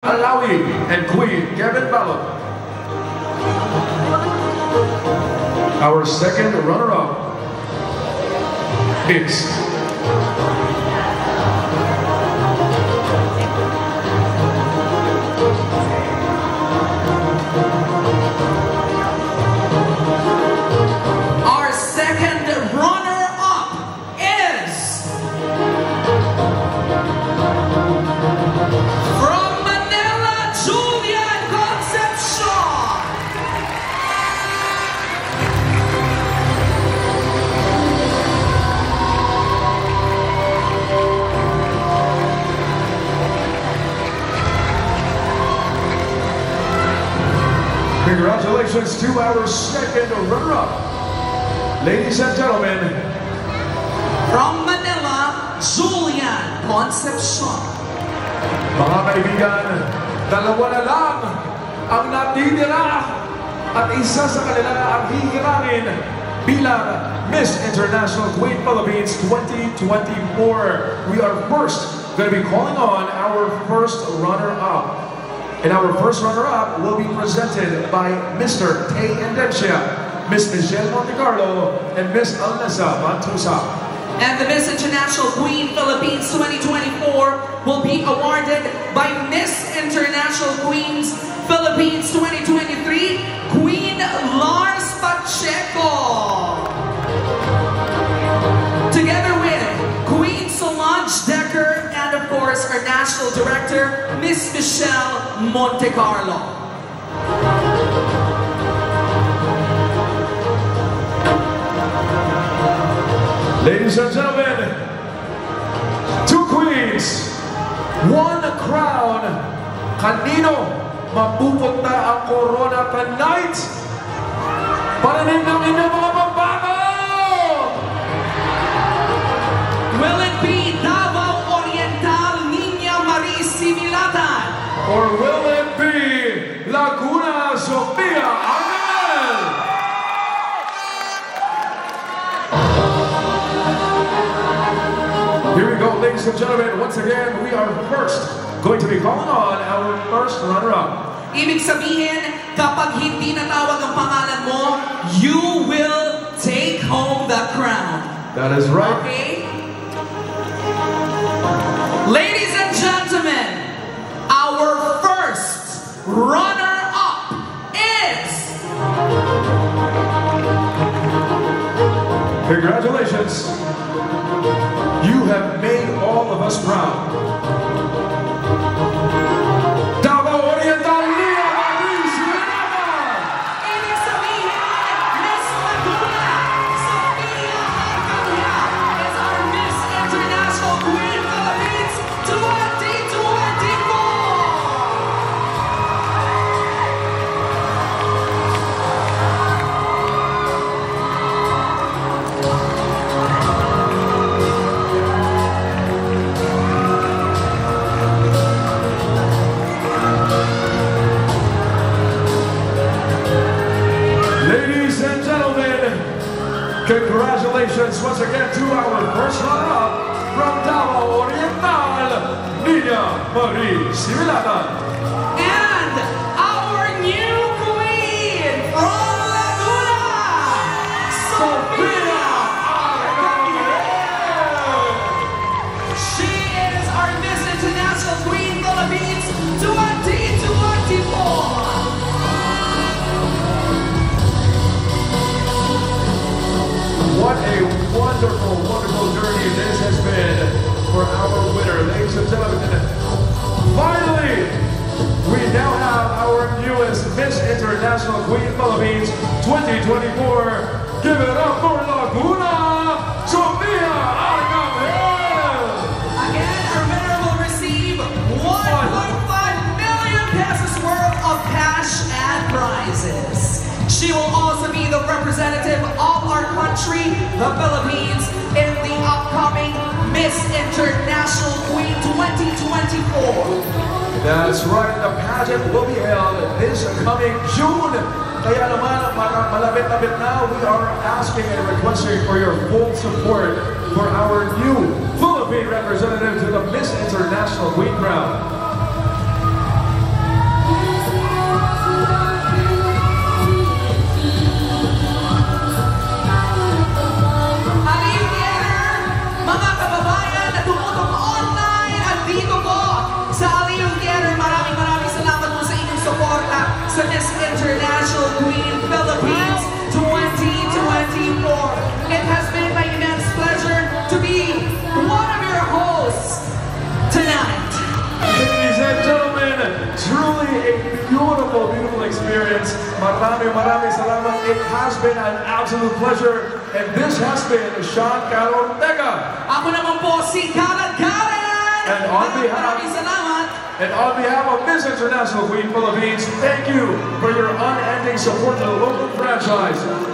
Alawi and Queen Kevin Balot. Our second runner-up is our second runner-up is from Manila, Julian Concepcion. Congratulations to our second runner-up. Ladies and gentlemen, From Manila, Julian Concepcion. mga kaibigan, dalawa na lang ang natitira at isa sa kanila ang hihirangin bilang Miss International Queen Philippines 2024. We are first going to be calling on our first runner-up. And our first runner-up will be presented by Mr. Tay Endencia, Miss Michelle Montecarlo, and Miss Alnesa Mantusa. And the Miss International Queen Philippines 2024 will be awarded by Miss International Queens Philippines 2023, Queen Lars Pacheco. Together with Queen Solange Decker and of course our National Director, Miss Michelle Montecarlo. Ladies and gentlemen, two queens, one crown. Kanino mapupunta ang corona tonight? Pananim ng inyong mga pagbago! Will it be Davao Oriental Niña Marie Similatan? Or will it be Laguna Sofia Arnel? Here we go, ladies and gentlemen. Once again, we are first going to be calling on our first runner-up. Ibig sabihin, kapag hindi natawag ang pangalan mo, you will take home the crown. That is right. Okay? Ladies and gentlemen, our first runner-up is... Congratulations. You have made all of us proud. Davao Oriental Niña Marie Similatan. Ibig sabihin, Miss Laguna Sofia Arcania is our Miss International Queen Philippines 2024. Ladies and gentlemen, congratulations once again to our first runner-up from Davao Oriental, Niña Marie Similatan. And our new queen from Laguna, Sofia Arcania. She is our Miss International Queen Philippines 2024. What a wonderful, wonderful journey this has been for our winner. Ladies and gentlemen, finally, we now have our newest Miss International Queen Philippines 2024. Give it up for Laguna, Sofia Arcangel! Again, our winner will receive 1.5 million pesos worth of cash and prizes. She will also be the representative of our country, the Philippines, in the upcoming Miss International Queen 2024. That's right, the pageant will be held this coming June. Kaya naman, malapit-lapit na, we are asking and requesting for your full support for our new Philippine representative to the Miss International Queen Crown. Queen Philippines 2024. It has been my immense pleasure to be one of your hosts tonight. Ladies and gentlemen, truly a beautiful, beautiful experience. Maraming salamat. It has been an absolute pleasure. And this has been Sean Carol Ortega. Ako naman po si Karen Karen. And on Maraming salamat. And on behalf of Miss International Queen Philippines, thank you for your unending support to the local franchise.